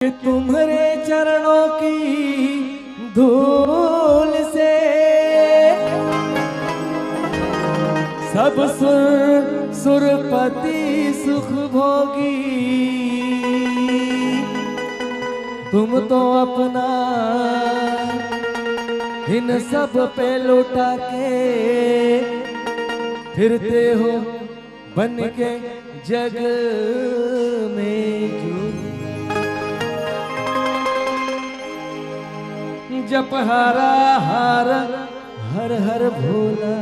कि तुम्हारे चरणों की धूल से सब सुरपति सुख भोगी। तुम तो अपना इन सब पे लौटा के फिरते हो बन के जग में जो जप हरा हर हर हर भोला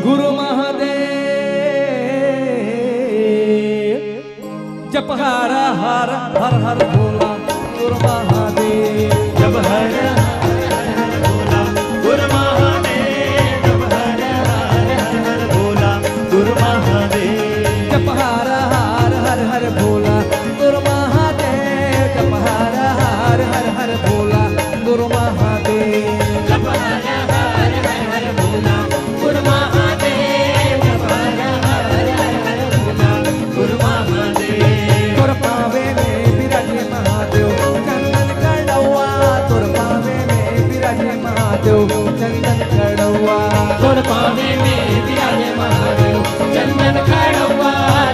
गुरु महादेव। जप हरा हर हर हर भोला गुरु महादेव। जप हर हर भोला गुरु महादेव। जप हर हर भोला गुरु महादेव। जप हर हर हर भोला गुरु महादेव। जप हर हर भोला गुरु महादेव। जप हर हर भोला गुरु महादेव। जप हर हर भोला गुरु महादेव। तोर पावे में विराजे महादेव चंदन कड़वा। तोर पावे में विराजे महादेव चंदन कड़वा। तोर पावे में विराजे महादेव चंदन कड़वा।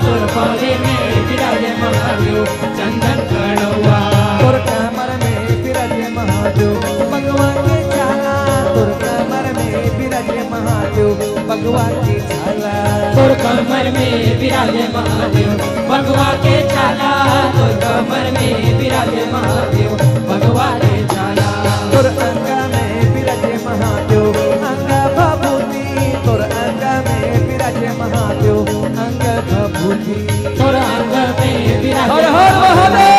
तोर पावे में विराजे महादेव चंदन कड़वा। तोर कमर में विराजे महादेव भगवान की छाला। तोर कमर में विराजे महादेव भगवान की छाला। तोर कमर में विराजे महादेव भगवान के छाला। तोर कमर में विराजे महादेव भगवान के छाला। तोर अंग में विराजे महादेव अंग भभूति। तोर अंग में विराजे महादेव अंग भभूति। तोर अंग में विराजे हर हर महादेव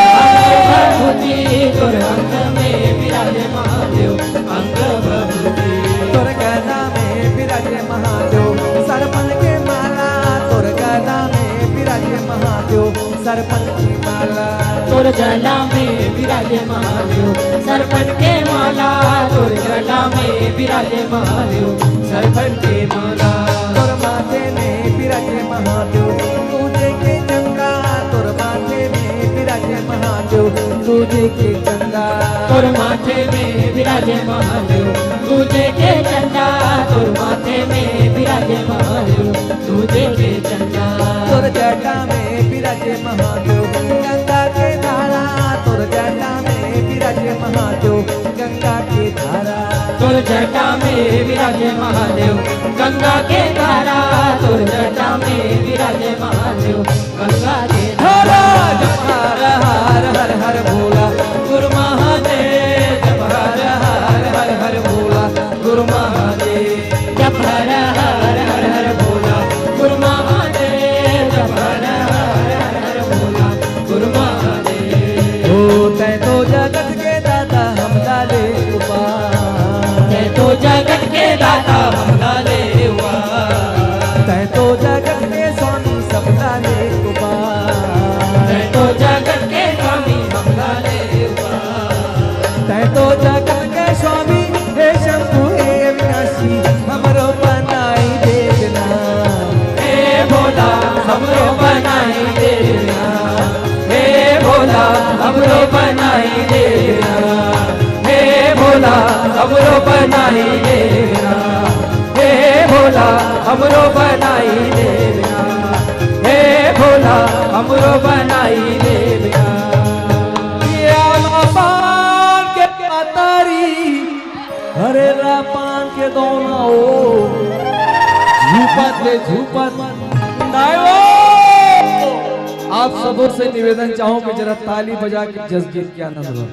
भभूति। तोर अंग में विराजे महादेव अंग भभूति। तोर गदा में विराजे महादेव सरपन के माला। तोर गदा में विराजे महादेव सरपन की माला। तोर गला में विराजे महादेव सरपन के माला। तोर गला में विराजे महादेव सरपन के माला। तोर माथे में विराजे महादेव तुझे के चंगा। तोर माथे में विराजे महादेव तुझे के चंगा। तोर माथे में विराजे महादेव तुझे के चंदा। तोर माथे में विराजे महादेव तुझे के चंदा। तोर जटा में विराजे महादेव गंगा के धारा। तोर जटा में विराजे महादेव गंगा की धारा। तोर जटा में विराजे महादेव गंगा के धारा। तोर जटा में विराजे महादेव गंगा के धारा। जप हर हर हर भोला गुरु महादेव। जप हर हर हर भोला गुरु महादेव। जप हर हर भोला गुरु महादेव। जप हर हर भोला गुरु महादेव। ओ तै तो जगत के दाता हम डाले उपाय। तै तो जगत के दाता हम डाले हुआ। तै तो जगत के स्वामी सब डाले उपाय। तै तो जगत के स्वामी हम डाले हुआ। तै तो जगत के स्वामी हे शंभु हे अविनाशी हमरो बनाई देना। हे भोला हमरो बनाई देना। हे भोला हमरो बनाई देना। हे भोला हमरो बनाई देना। हे भोला हमरो बनाई देना। हे भोला हमरो बनाई देना। पान के पतारी हरे रा पान के दोना ओ झूपत नायो। आप सबों से निवेदन चाहूं कि जरा ताली बजा के जस गीत के आनंद लो।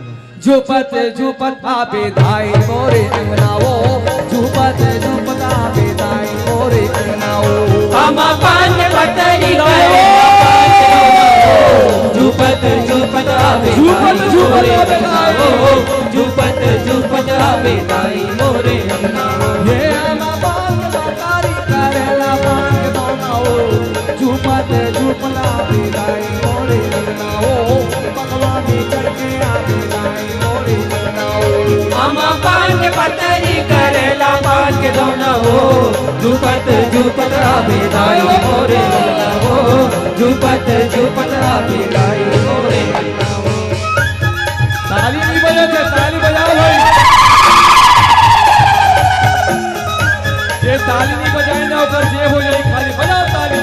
झूपत आबे धाई मोरे अंगनाओ। झूपत आबे धाई मोरे अंगनाओ। हम पान पतरी झूपत आबे झूपत आबे दाई मोरे अंगनाओ। हे हम पान के पतारी करेला पान के दोनाओ। झूपत आबे धाई मोरे अंगनाओ। भगवान भी चढ़ के आबे धाई मोरे अंगनाओ। हम पान के पतरी करेला पान के दोना हो। झूपत आबे दाई मोरे अंगनाओ। झूपत आबे दाई मोरे ताली नहीं बजाई ना कर जे हो जाए खाली बजाओ ताली।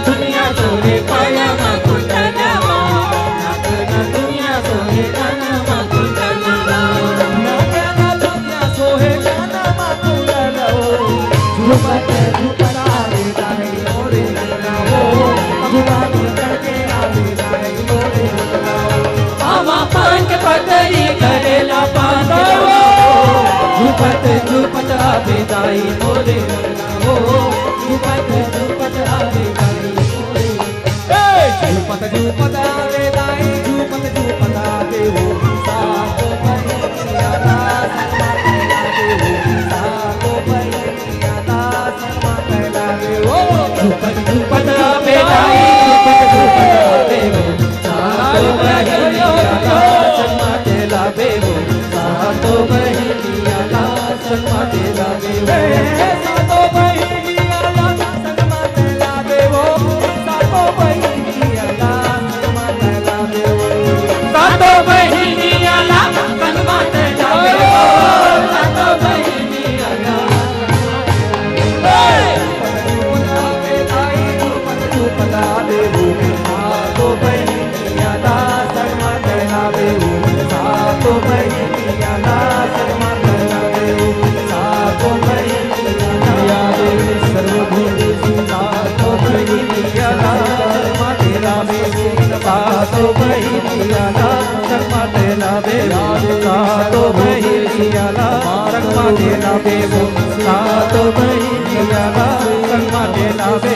दुनिया सोहे पाया मा कुंडलवा, नागना दुनिया सोहे गाना मा कुंडलवा, नागना दुनिया सोहे गाना मा कुंडलवा, झूपत झूपत आवे जाए मोरे लगनाओ, झूपत करके आवे जाए मोरे लगनाओ, आमा पान के पतरी करेला पांडवो, झूपत झूपत आवे जाए मोरे लगनाओ, झूपत झूपत आवे जाए मोरे, झूपत झूपत आवे जाए झूपत झूपत आवे हो सातो बहिनिया दास माते लावे हो सातो बहिनिया दास माते लावे हो झूपत झूपत आवे जाए झूपत झूपत आवे हो, सातो बहिनिया दास माते लावे हो, सातो बहिनिया दास माते लावे हो, सातो बहिनिया दास माते लावे हो सातो बहिनिया दास माते लावे हो सातो बहिनिया दास माते लावे हो, सातो बहिनिया सातो बहिनिया शर्मा लावे सातो बहिनिया शर्मा लावे सातो बहिनिया शर्मा लावे